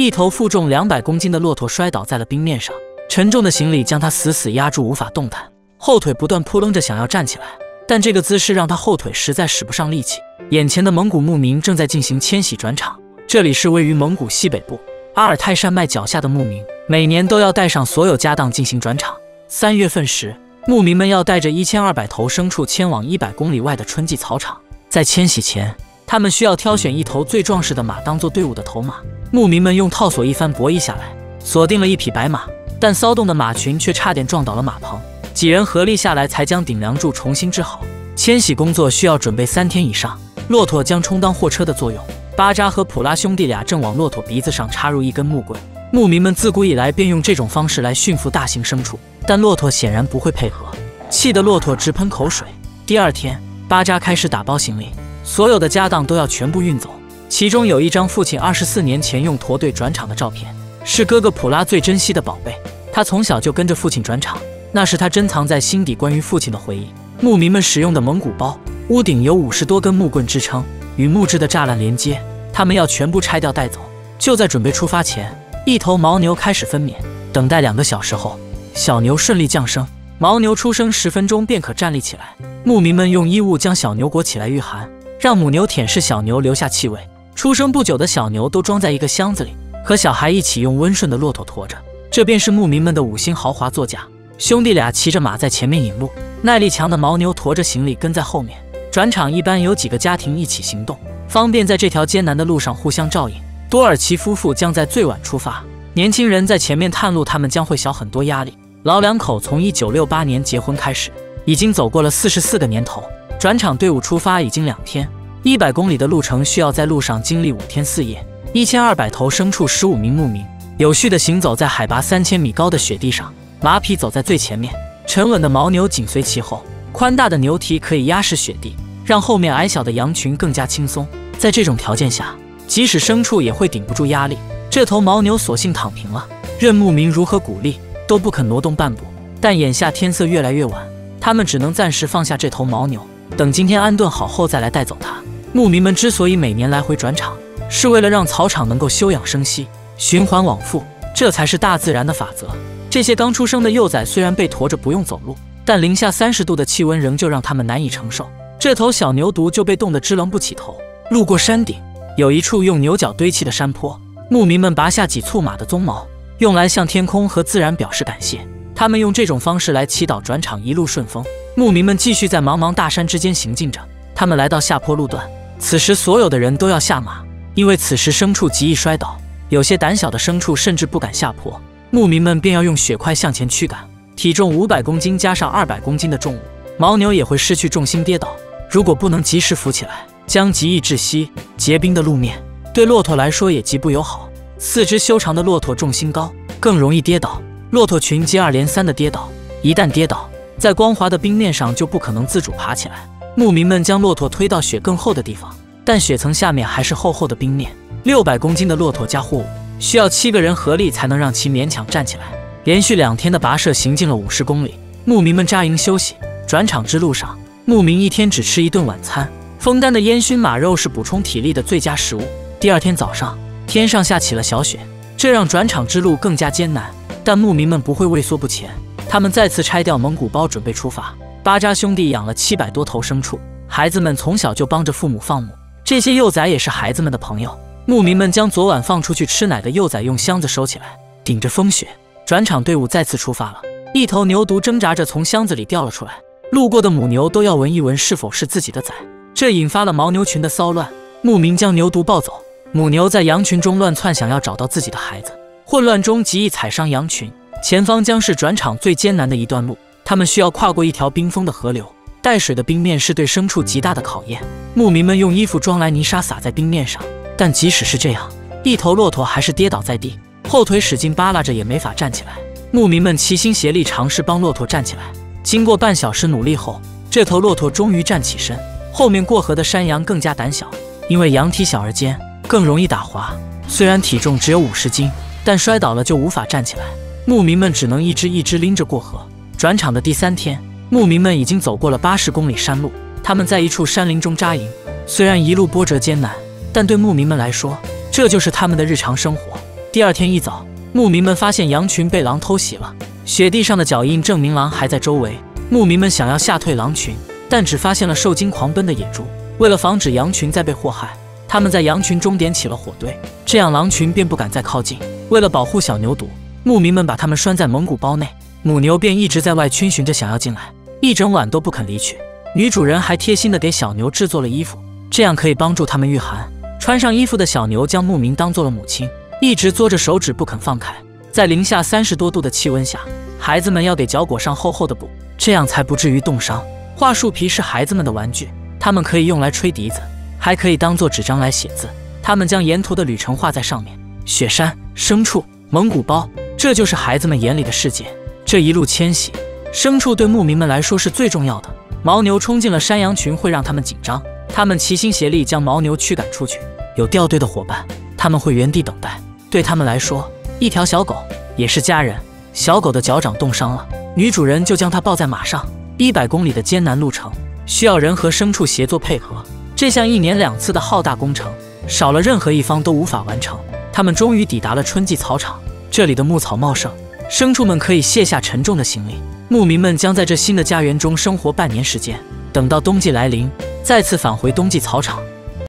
一头负重200公斤的骆驼摔倒在了冰面上，沉重的行李将他死死压住，无法动弹，后腿不断扑棱着想要站起来，但这个姿势让他后腿实在使不上力气。眼前的蒙古牧民正在进行迁徙转场，这里是位于蒙古西北部阿尔泰山脉脚下的牧民，每年都要带上所有家当进行转场。3月份时，牧民们要带着1200头牲畜迁往100公里外的春季草场。在迁徙前，他们需要挑选一头最壮实的马当做队伍的头马。牧民们用套索一番博弈下来，锁定了一匹白马，但骚动的马群却差点撞倒了马棚，几人合力下来才将顶梁柱重新支好。迁徙工作需要准备3天以上，骆驼将充当货车的作用。巴扎和普拉兄弟俩正往骆驼鼻子上插入一根木棍。牧民们自古以来便用这种方式来驯服大型牲畜，但骆驼显然不会配合，气得骆驼直喷口水。第二天，巴扎开始打包行李，所有的家当都要全部运走，其中有一张父亲24年前用驼队转场的照片，是哥哥普拉最珍惜的宝贝。他从小就跟着父亲转场，那是他珍藏在心底关于父亲的回忆。牧民们使用的蒙古包，屋顶有50多根木棍支撑，与木质的栅栏连接，他们要全部拆掉带走。就在准备出发前，一头牦牛开始分娩，等待2个小时后，小牛顺利降生。牦牛出生10分钟便可站立起来，牧民们用衣物将小牛裹起来御寒，让母牛舔舐小牛留下气味。出生不久的小牛都装在一个箱子里，和小孩一起用温顺的骆驼驮着。这便是牧民们的5星豪华座驾。兄弟俩骑着马在前面引路，耐力强的牦牛驮着行李跟在后面。转场一般有几个家庭一起行动，方便在这条艰难的路上互相照应。多尔奇夫妇将在最晚出发，年轻人在前面探路，他们将会小很多压力。老两口从1968年结婚开始，已经走过了44个年头。转场队伍出发已经2天，100公里的路程需要在路上经历5天4夜，1200头牲畜，15名牧民，有序地行走在海拔3000米高的雪地上。马匹走在最前面，沉稳的牦牛紧随其后，宽大的牛蹄可以压实雪地，让后面矮小的羊群更加轻松。在这种条件下，即使牲畜也会顶不住压力。这头牦牛索性躺平了，任牧民如何鼓励都不肯挪动半步。但眼下天色越来越晚，他们只能暂时放下这头牦牛，等今天安顿好后再来带走它。牧民们之所以每年来回转场，是为了让草场能够休养生息，循环往复，这才是大自然的法则。这些刚出生的幼崽虽然被驮着不用走路，但零下30度的气温仍旧让他们难以承受。这头小牛犊就被冻得支棱不起头。路过山顶，有一处用牛角堆砌的山坡，牧民们拔下几簇马的鬃毛，用来向天空和自然表示感谢。他们用这种方式来祈祷转场一路顺风。牧民们继续在茫茫大山之间行进着，他们来到下坡路段，此时所有的人都要下马，因为此时牲畜极易摔倒，有些胆小的牲畜甚至不敢下坡。牧民们便要用雪块向前驱赶，体重500公斤加上200公斤的重物，牦牛也会失去重心跌倒。如果不能及时扶起来，将极易窒息。结冰的路面对骆驼来说也极不友好，四肢修长的骆驼重心高，更容易跌倒。骆驼群接二连三的跌倒，一旦跌倒，在光滑的冰面上就不可能自主爬起来。牧民们将骆驼推到雪更厚的地方，但雪层下面还是厚厚的冰面。600公斤的骆驼加货物，需要7个人合力才能让其勉强站起来。连续2天的跋涉行进了50公里，牧民们扎营休息。转场之路上，牧民一天只吃1顿晚餐，枫丹的烟熏马肉是补充体力的最佳食物。第二天早上，天上下起了小雪，这让转场之路更加艰难。但牧民们不会畏缩不前，他们再次拆掉蒙古包，准备出发。巴扎兄弟养了700多头牲畜，孩子们从小就帮着父母放牧，这些幼崽也是孩子们的朋友。牧民们将昨晚放出去吃奶的幼崽用箱子收起来，顶着风雪，转场队伍再次出发了。一头牛犊挣扎着从箱子里掉了出来，路过的母牛都要闻一闻是否是自己的崽，这引发了牦牛群的骚乱。牧民将牛犊抱走，母牛在羊群中乱窜，想要找到自己的孩子，混乱中极易踩伤羊群。前方将是转场最艰难的一段路，他们需要跨过一条冰封的河流，带水的冰面是对牲畜极大的考验。牧民们用衣服装来泥沙撒在冰面上，但即使是这样，一头骆驼还是跌倒在地，后腿使劲扒拉着也没法站起来。牧民们齐心协力尝试帮骆驼站起来，经过半小时努力后，这头骆驼终于站起身。后面过河的山羊更加胆小，因为羊体小而尖，更容易打滑。虽然体重只有50斤，但摔倒了就无法站起来。牧民们只能一只一只拎着过河。转场的第3天，牧民们已经走过了80公里山路，他们在一处山林中扎营。虽然一路波折艰难，但对牧民们来说，这就是他们的日常生活。第二天一早，牧民们发现羊群被狼偷袭了，雪地上的脚印证明狼还在周围。牧民们想要吓退狼群，但只发现了受惊狂奔的野猪。为了防止羊群再被祸害，他们在羊群中点起了火堆，这样狼群便不敢再靠近。为了保护小牛犊，牧民们把它们拴在蒙古包内，母牛便一直在外逡巡着想要进来，一整晚都不肯离去。女主人还贴心地给小牛制作了衣服，这样可以帮助它们御寒。穿上衣服的小牛将牧民当做了母亲，一直嘬着手指不肯放开。在零下30多度的气温下，孩子们要给脚裹上厚厚的布，这样才不至于冻伤。桦树皮是孩子们的玩具，它们可以用来吹笛子，还可以当做纸张来写字。他们将沿途的旅程画在上面，雪山、牲畜、蒙古包，这就是孩子们眼里的世界。这一路迁徙，牲畜对牧民们来说是最重要的。牦牛冲进了山羊群会让他们紧张，他们齐心协力将牦牛驱赶出去。有掉队的伙伴，他们会原地等待。对他们来说，一条小狗也是家人。小狗的脚掌冻伤了，女主人就将它抱在马上。100公里的艰难路程，需要人和牲畜协作配合。这项1年2次的浩大工程，少了任何一方都无法完成。他们终于抵达了春季草场，这里的牧草茂盛，牲畜们可以卸下沉重的行李。牧民们将在这新的家园中生活半年时间，等到冬季来临，再次返回冬季草场。